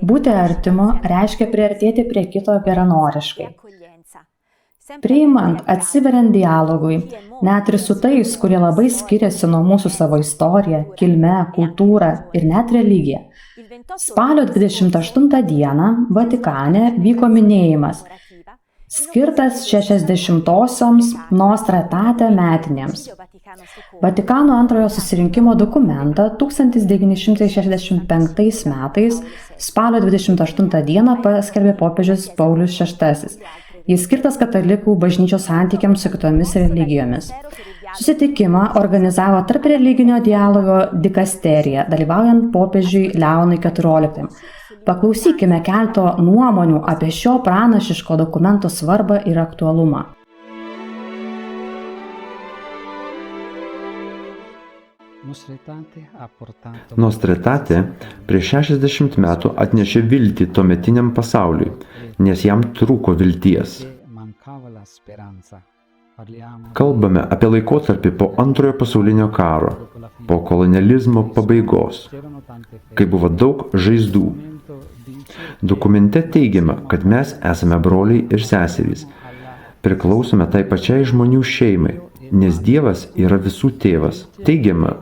Būti artimu reiškia priartėti prie kito geranoriškai. Priimant, atsiveriant dialogui, net ir su tais, kurie labai skiriasi nuo mūsų savo istoriją, kilme, kultūrą ir net religiją. Spalio 28 dieną Vatikane vyko minėjimas, skirtas 60-osioms Nostra Aetate metinėms. Vatikano antrojo susirinkimo dokumentą 1965 metais spalio 28 dieną paskelbė popiežius Paulius VI. Jis skirtas katalikų bažnyčios santykiams su kitomis religijomis. Susitikimą organizavo tarp religinio dialogo dikasterija, dalyvaujant popiežiui Leonui XIV. Paklausykime kelto nuomonių apie šio pranašiško dokumento svarbą ir aktualumą. Nostra Aetate prieš 60 metų atnešė viltį tuometiniam pasauliui, nes jam trūko vilties. Kalbame apie laikotarpį po Antrojo pasaulinio karo, po kolonializmo pabaigos, kai buvo daug žaizdų. Dokumente teigiama, kad mes esame broliai ir seserys, priklausome tai pačiai žmonių šeimai, nes Dievas yra visų tėvas. Teigiama,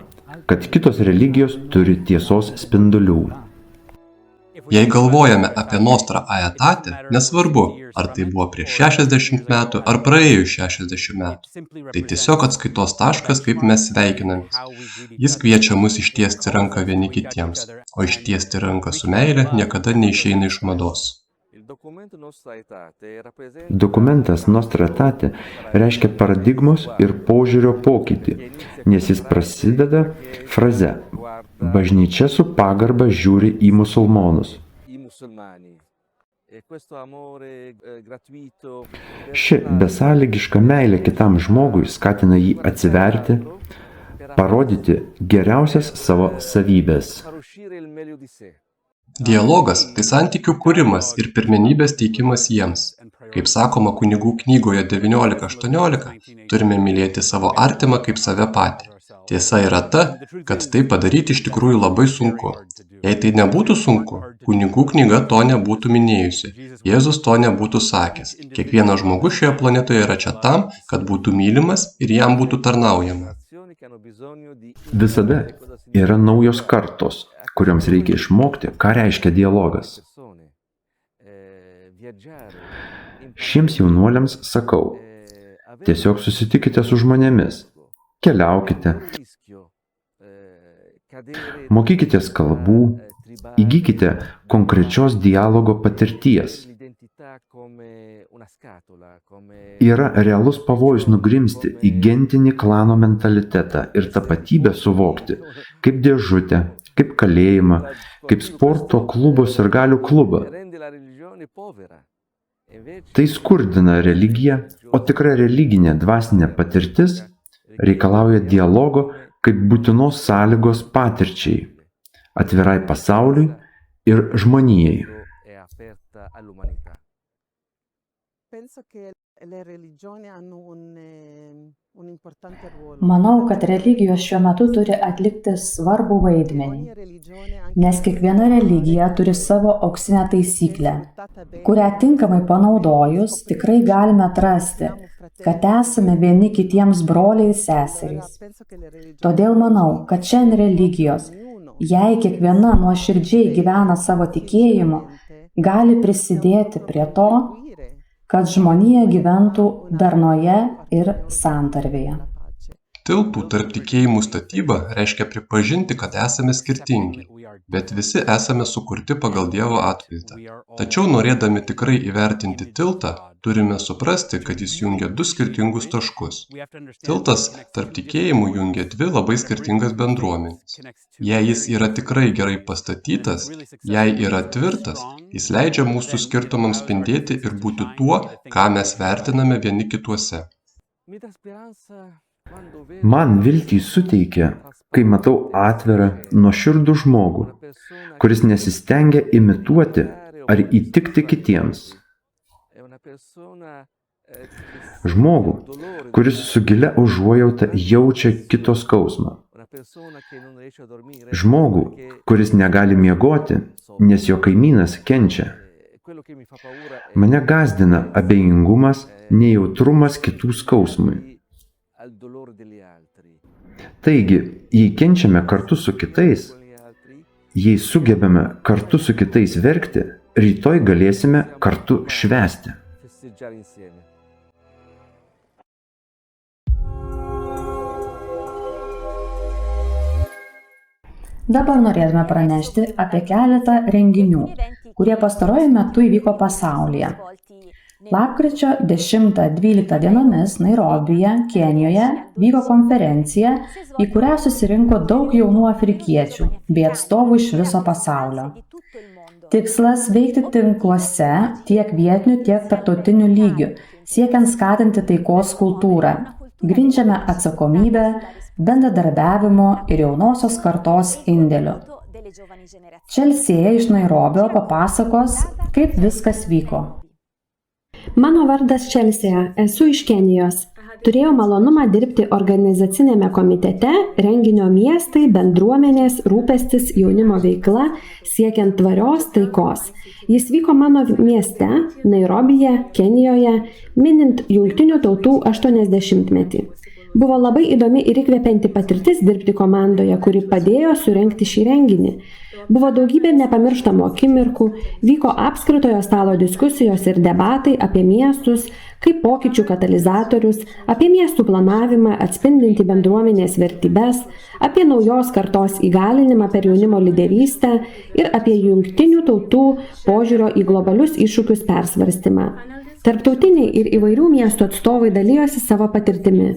kad kitos religijos turi tiesos spindulių. Jei galvojame apie Nostra Aetate, nesvarbu, ar tai buvo prieš 60 metų, ar praėjus 60 metų. Tai tiesiog atskaitos taškas, kaip mes sveikinamės. Jis kviečia mus ištiesti ranką vieni kitiems, o ištiesti ranką su meile niekada neišeina iš mados. Dokumentas Nostra Aetate reiškia paradigmos ir požiūrio pokytį, nes jis prasideda fraze "Bažnyčia su pagarba žiūri į musulmonus". Ši besąlygiška meilė kitam žmogui skatina jį atsiverti, parodyti geriausias savo savybės. Dialogas – tai santykių kūrimas ir pirmenybės teikimas jiems. Kaip sakoma kunigų knygoje 19.18, turime mylėti savo artimą kaip save patį. Tiesa yra ta, kad tai padaryti iš tikrųjų labai sunku. Jei tai nebūtų sunku, kunigų knyga to nebūtų minėjusi. Jėzus to nebūtų sakęs. Kiekvienas žmogus šioje planetoje yra čia tam, kad būtų mylimas ir jam būtų tarnaujama. Visada yra naujos kartos, kurioms reikia išmokti, ką reiškia dialogas. Šiems jaunuoliams sakau, tiesiog susitikite su žmonėmis, keliaukite, mokykitės kalbų, įgykite konkrečios dialogo patirties. Yra realus pavojus nugrimzti į gentinį klano mentalitetą ir tapatybę suvokti kaip dėžutę, kaip kalėjimą, kaip sporto klubo sirgalių klubą. Tai skurdina religiją, o tikra religinė dvasinė patirtis reikalauja dialogo kaip būtinos sąlygos patirčiai, atvirai pasauliui ir žmonijai. Manau, kad religijos šiuo metu turi atlikti svarbų vaidmenį, nes kiekviena religija turi savo auksinę taisyklę, kurią tinkamai panaudojus tikrai galime atrasti, kad esame vieni kitiems broliai ir seserys. Todėl manau, kad šiandien religijos, jei kiekviena nuoširdžiai gyvena savo tikėjimu, gali prisidėti prie to, kad žmonija gyventų darnoje ir santarvėje. Tiltų tarp tikėjimų statyba reiškia pripažinti, kad esame skirtingi, bet visi esame sukurti pagal Dievo atvaizdą. Tačiau norėdami tikrai įvertinti tiltą, turime suprasti, kad jis jungia du skirtingus taškus. Tiltas tarp tikėjimų jungia dvi labai skirtingas bendruomenės. Jei jis yra tikrai gerai pastatytas, jei yra tvirtas, jis leidžia mūsų skirtumams spindėti ir būti tuo, ką mes vertiname vieni kituose. Man viltį suteikia, kai matau atvirą, nuoširdų žmogų, kuris nesistengia imituoti ar įtikti kitiems. Žmogų, kuris su gilia užuojauta jaučia kito skausmą. Žmogų, kuris negali miegoti, nes jo kaimynas kenčia. Mane gąsdina abejingumas, nejautrumas kitų skausmui. Taigi, jei kenčiame kartu su kitais, jei sugebame kartu su kitais verkti, rytoj galėsime kartu švęsti. Dabar norėtume pranešti apie keletą renginių, kurie pastaruoju metu įvyko pasaulyje. Lapkričio 10-12 dienomis Nairobyje, Kenijoje, vyko konferencija, į kurią susirinko daug jaunų afrikiečių bei atstovų iš viso pasaulio. Tikslas veikti tinkluose tiek vietinių, tiek tarptautinių lygių, siekiant skatinti taikos kultūrą, grindžiame atsakomybę, bendradarbiavimo ir jaunosios kartos indėliu. Čelsėja iš Nairobio papasakos, kaip viskas vyko. Mano vardas Čelsėja, esu iš Kenijos. Turėjau malonumą dirbti organizacinėme komitete renginio miestai, bendruomenės, rūpestis, jaunimo veikla, siekiant tvarios taikos. Jis vyko mano mieste, Nairobyje, Kenijoje, minint Jungtinių tautų 80-metį. Buvo labai įdomi ir įkvepianti patirtis dirbti komandoje, kuri padėjo surengti šį renginį. Buvo daugybė nepamirštamų akimirkų, vyko apskritojo stalo diskusijos ir debatai apie miestus, kaip pokyčių katalizatorius, apie miestų planavimą atspindinti bendruomenės vertybes, apie naujos kartos įgalinimą per jaunimo lyderystę ir apie Jungtinių tautų požiūrio į globalius iššūkius persvarstymą. Tarptautiniai ir įvairių miestų atstovai dalijosi savo patirtimi.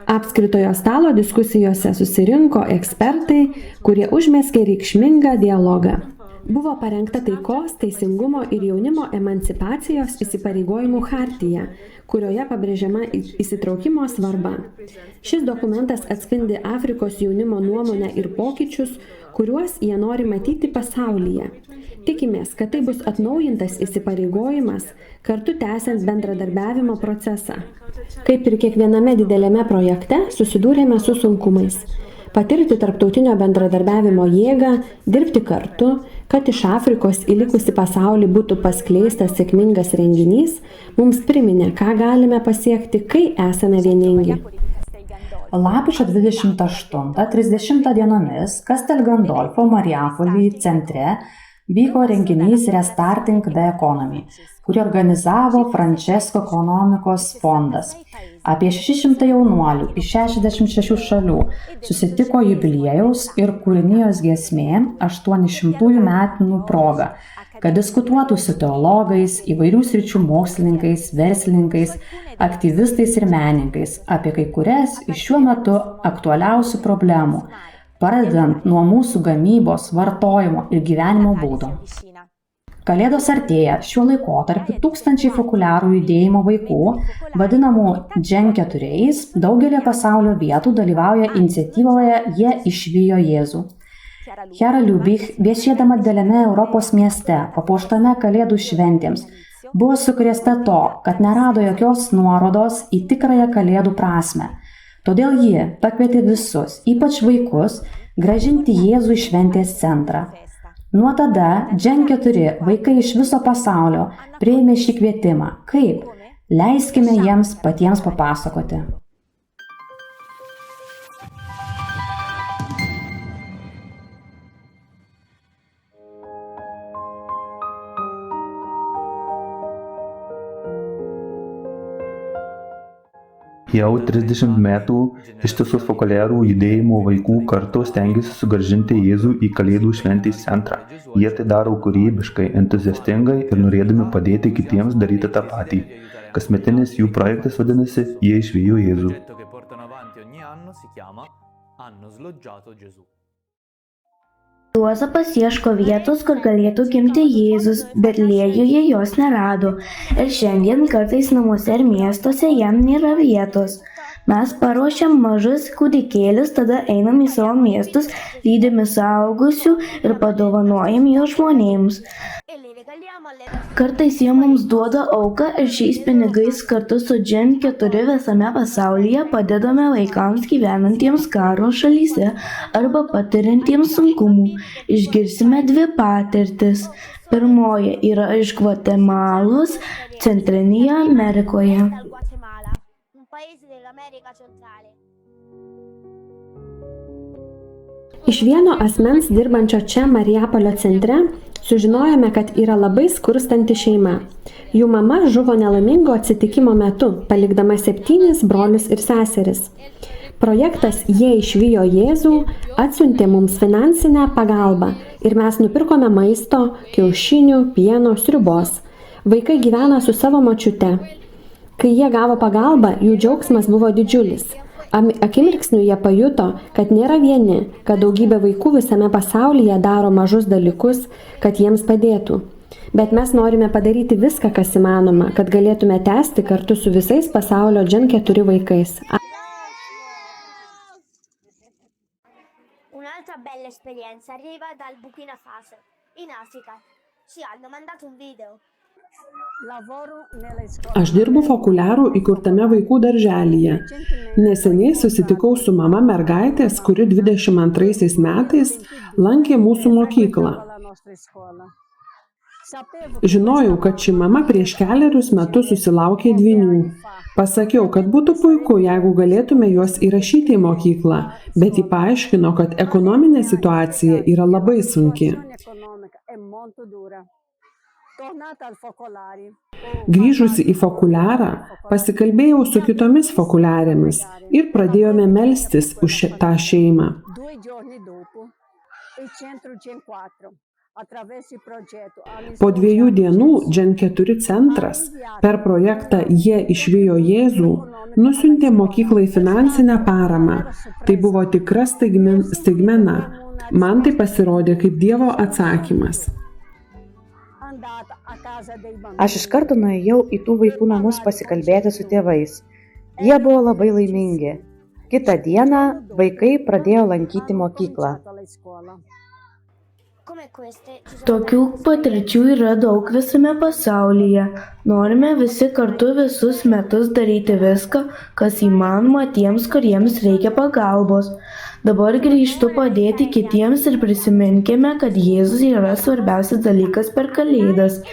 Apskritojo stalo diskusijose susirinko ekspertai, kurie užmezgė reikšmingą dialogą. Buvo parengta taikos, teisingumo ir jaunimo emancipacijos įsipareigojimų chartija, kurioje pabrėžiama įsitraukimo svarba. Šis dokumentas atspindi Afrikos jaunimo nuomonę ir pokyčius, kuriuos jie nori matyti pasaulyje. Tikimės, kad tai bus atnaujintas įsipareigojimas, kartu tęsiant bendradarbiavimo procesą. Kaip ir kiekviename dideliame projekte, susidūrėme su sunkumais. Patirti tarptautinio bendradarbiavimo jėgą, dirbti kartu, kad iš Afrikos į likusį pasaulį būtų paskleistas sėkmingas renginys, mums priminė, ką galime pasiekti, kai esame vieningi. Lapkričio 28-30 dienomis Castel Gandolfo Marijampolėje centre vyko renginys Restarting the Economy, kurį organizavo Francesco ekonomikos fondas. Apie 600 jaunuolių iš 66 šalių susitiko jubiliejaus ir kūrinijos giesmė 800 metinių proga, kad diskutuotų su teologais, įvairių sričių mokslininkais, verslininkais, aktyvistais ir menininkais apie kai kurias iš šiuo metu aktualiausių problemų, pradedant nuo mūsų gamybos, vartojimo ir gyvenimo būdo. Kalėdos artėja, šiuo laikotarpiu tūkstančiai fokuliarų judėjimo vaikų, vadinamų Gen 4, daugelį pasaulio vietų dalyvauja iniciatyvoje Jie išvijo Jėzų. Hera Liubich, viešėdama dideliame Europos mieste, papuoštame Kalėdų šventėms, buvo sukrėsta to, kad nerado jokios nuorodos į tikrąją Kalėdų prasmę. Todėl ji pakvietė visus, ypač vaikus, grąžinti Jėzų į šventės centrą. Nuo tada Gen 4 vaikai iš viso pasaulio priėmė šį kvietimą. Kaip? Leiskime jiems patiems papasakoti. Jau 30 metų ištisos fokuliarų judėjimo vaikų kartu stengiasi sugrąžinti Jėzų į Kalėdų šventės centrą. Jie tai daro kūrybiškai, entuziastingai ir norėdami padėti kitiems daryti tą patį. Kasmetinis jų projektas vadinasi Jie išvijo Jėzų. Juozapas ieško vietos, kur galėtų gimti Jėzus, Betliejuje jos nerado ir šiandien kartais namuose ir miestuose jam nėra vietos. Mes paruošiam mažus kūdikėlius, tada einam į savo miestus, lydimi suaugusių ir padovanojam juos žmonėms. Kartais jie mums duoda auką ir šiais pinigais kartu su Gen 4 visame pasaulyje padedame vaikams gyvenantiems karo šalyse arba patiriantiems sunkumų. Išgirsime 2 patirtis. Pirmoji yra iš Gvatemalos, Centrinėje Amerikoje. Iš vieno asmens dirbančio čia Marijapolio centre sužinojome, kad yra labai skurstanti šeima. Jų mama žuvo nelaimingo atsitikimo metu, palikdama 7 brolius ir seseris. Projektas Jie išvijo Jėzų atsiuntė mums finansinę pagalbą ir mes nupirkome maisto, kiaušinių, pieno, sriubos. Vaikai gyvena su savo močiute. Kai jie gavo pagalbą, jų džiaugsmas buvo didžiulis. Akimirksniu jie pajuto, kad nėra vieni, kad daugybė vaikų visame pasaulyje daro mažus dalykus, kad jiems padėtų. Bet mes norime padaryti viską, kas įmanoma, kad galėtume tęsti kartu su visais pasaulio Gen 4 vaikais. Un'altra bella esperienza arriva dal Burkina Faso, in Africa. Ci hanno mandato un video. Aš dirbu Fokuliarų įkurtame vaikų darželyje. Neseniai susitikau su mama mergaitės, kuri 22 metais lankė mūsų mokyklą. Žinojau, kad ši mama prieš 4 metus susilaukė dvynių. Pasakiau, kad būtų puiku, jeigu galėtume juos įrašyti į mokyklą, bet ji paaiškino, kad ekonominė situacija yra labai sunki. Grįžusi į Fokuliarą, pasikalbėjau su kitomis fokuliarėmis ir pradėjome melstis už tą šeimą. Po 2 dienų Gen 4 centras per projektą Jie išvijo Jėzų nusiuntė mokyklai finansinę paramą. Tai buvo tikra staigmena. Man tai pasirodė kaip Dievo atsakymas. Aš iš karto nuėjau į tų vaikų namus pasikalbėti su tėvais. Jie buvo labai laimingi. Kitą dieną vaikai pradėjo lankyti mokyklą. Tokių patirčių yra daug visame pasaulyje. Norime visi kartu visus metus daryti viską, kas įmanoma tiems, kuriems reikia pagalbos. Dabar grįžtu padėti kitiems ir prisiminkime, kad Jėzus yra svarbiausias dalykas per Kalėdas.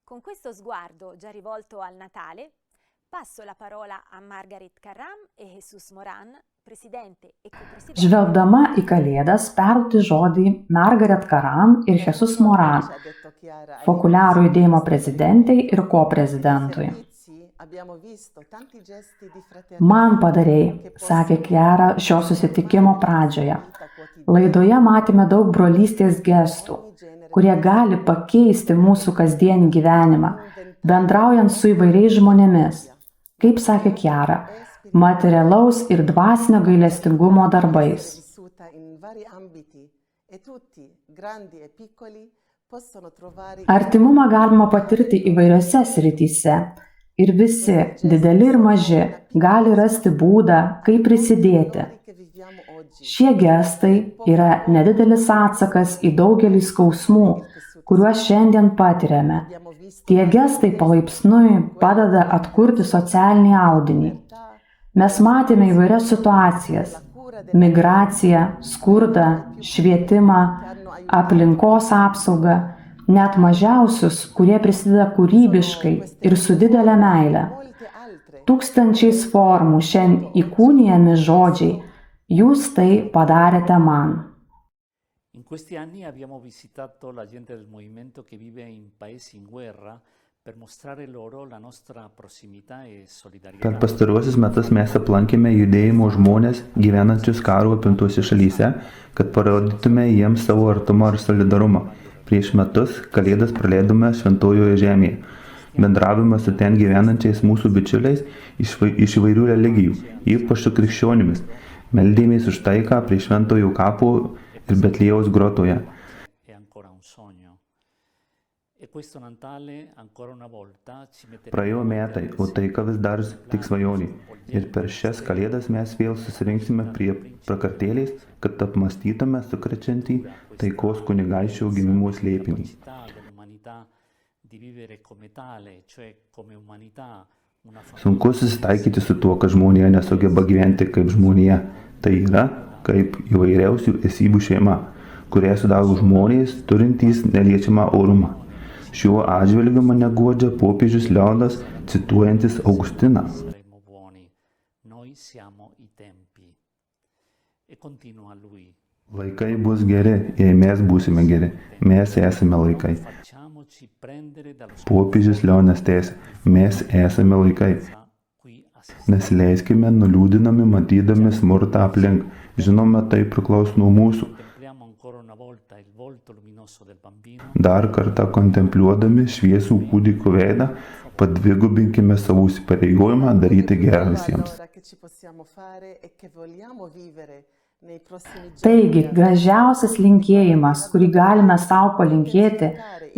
Con questo sguardo già rivolto al Natale, passo la parola a Margaret Karam e Jesus Moran, presidente e copresidente. Žvelgdama į Kalėdas perduoti žodį Margaret Karam ir Jesus Moran, Fokuliarų judėjimo prezidentai ir koprezidentui. Man padarei, sakė Kiara šio susitikimo pradžioje. Laidoje matėme daug brolystės gestų, kurie gali pakeisti mūsų kasdienį gyvenimą, bendraujant su įvairiais žmonėmis. Kaip sakė Kiara, materialaus ir dvasinio gailestingumo darbais. Artimumą galima patirti įvairiose srityse ir visi, dideli ir maži, gali rasti būdą, kaip prisidėti. Šie gestai yra nedidelis atsakas į daugelį skausmų, kuriuos šiandien patiriame. Tie gestai palaipsniui padeda atkurti socialinį audinį. Mes matėme įvairias situacijas – migraciją, skurdą, švietimą, aplinkos apsaugą, net mažiausius, kurie prisideda kūrybiškai ir su didelė meile. Tūkstančiais formų šiandien įkūnijami žodžiai – jūs tai padarėte man. In questi anni abbiamo visitato la gente del movimento che vive in paesi in guerra per mostrare loro la nostra prossimità e solidarietà. Per pastaruosius metus mes aplankėme judėjimo žmonės gyvenančius karo apimtose šalyse, kad parodytume jiems savo artumą ir solidarumą. Prieš metus Kalėdas praleidome Šventojoje žemėje. Bendravome su ten gyvenančiais mūsų bičiuliais iš įvairių religijų, ypač su krikščionimis. Meldėmės už taiką prie Šventojo kapo ir Betliejaus grotoje. Praėjo metai, o taika vis dar tik svajonė. Ir per šias kalėdas mes vėl susirinksime prie prakartėlės, kad apmąstytume sukrečiantį taikos kunigaikščio gimimo slėpinį. Sunku susitaikyti su tuo, kad žmonija nesugeba gyventi kaip žmonija. Tai yra, kaip įvairiausių esybių šeima, kurią sudaro žmonės turintys neliečiamą orumą. Šiuo atžvilgiu mane guodžia popiežius Leonas, cituojantis Augustiną. Laikai bus geri, jei mes būsime geri. Mes esame laikai. Popiežius Leonas tęsia, mes esame laikai. Nesileiskime nuliūdinami matydami smurtą aplink. Žinoma, tai priklauso nuo mūsų. Dar kartą kontempliuodami šviesų kūdikio veidą, padvigubinkime savo įsipareigojimą daryti gerą visiems. Taigi, gražiausias linkėjimas, kurį galime savo palinkėti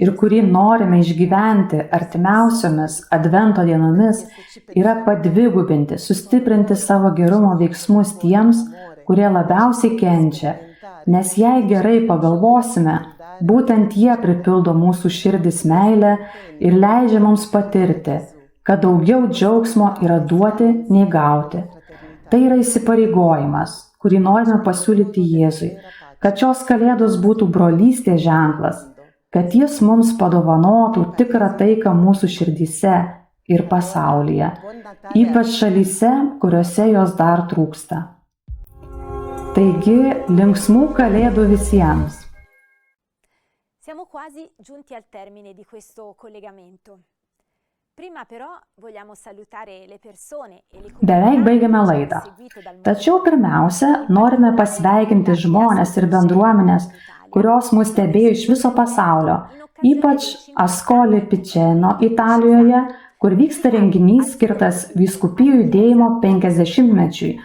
ir kurį norime išgyventi artimiausiomis advento dienomis, yra padvigubinti, sustiprinti savo gerumo veiksmus tiems, kurie labiausiai kenčia, nes jei gerai pagalvosime, būtent jie pripildo mūsų širdis meilę ir leidžia mums patirti, kad daugiau džiaugsmo yra duoti nei gauti. Tai yra įsipareigojimas, kurį norime pasiūlyti Jėzui, kad šios kalėdos būtų brolystės ženklas, kad jis mums padovanotų tikrą taiką mūsų širdyse ir pasaulyje, ypač šalyse, kuriuose jos dar trūksta. Taigi, linksmų kalėdų visiems. Siamo quasi giunti al termine di questo collegamento. Prima però vogliamo salutare le persone e le Beveik baigiame laidą. Tačiau pirmiausia, norime pasveikinti žmones ir bendruomenės, kurios mus stebėjo iš viso pasaulio, ypač Ascoli Piceno Italijoje, kur vyksta renginys skirtas vyskupijų judėjimo 50-mečiui,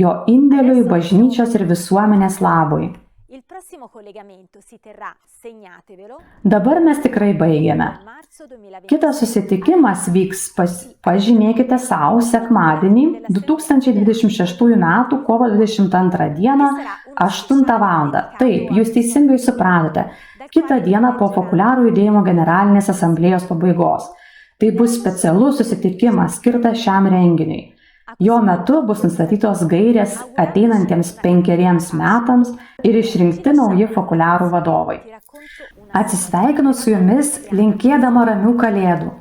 jo indėliui bažnyčios ir visuomenės labui. Dabar mes tikrai baigėme. Kitas susitikimas vyks, pažymėkite savo, sekmadienį 2026 m. kovo 22 d. 8 val. Taip, jūs teisingai supratote, kitą dieną po Populiarų judėjimo generalinės asamblėjos pabaigos. Tai bus specialus susitikimas skirtas šiam renginiui. Jo metu bus nustatytos gairės ateinantiems 5 metams ir išrinkti nauji Populiarų vadovai. Atsisveikinu su jumis, linkėdama ramių kalėdų.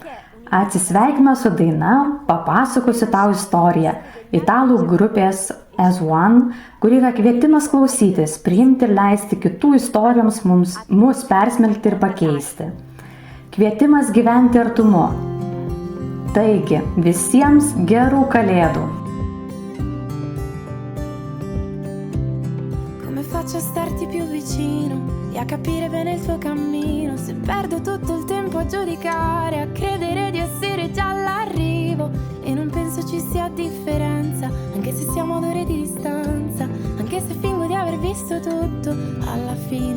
Atsisveikime su daina Papasakosiu tau istoriją, italų grupės S1, kuri yra kvietimas klausytis, priimti ir leisti kitų istorijoms mus persmelkti ir pakeisti. Kvietimas gyventi artumu. Taigi, visiems gerų kalėdų. Come faccio a starti più vicino e a capire bene il tuo cammino, se perdo tutto il tempo a giudicare, a credere di essere già all'arrivo e non penso ci sia differenza, anche se siamo ad ore di distanza, anche se fingo di aver visto tutto, alla fine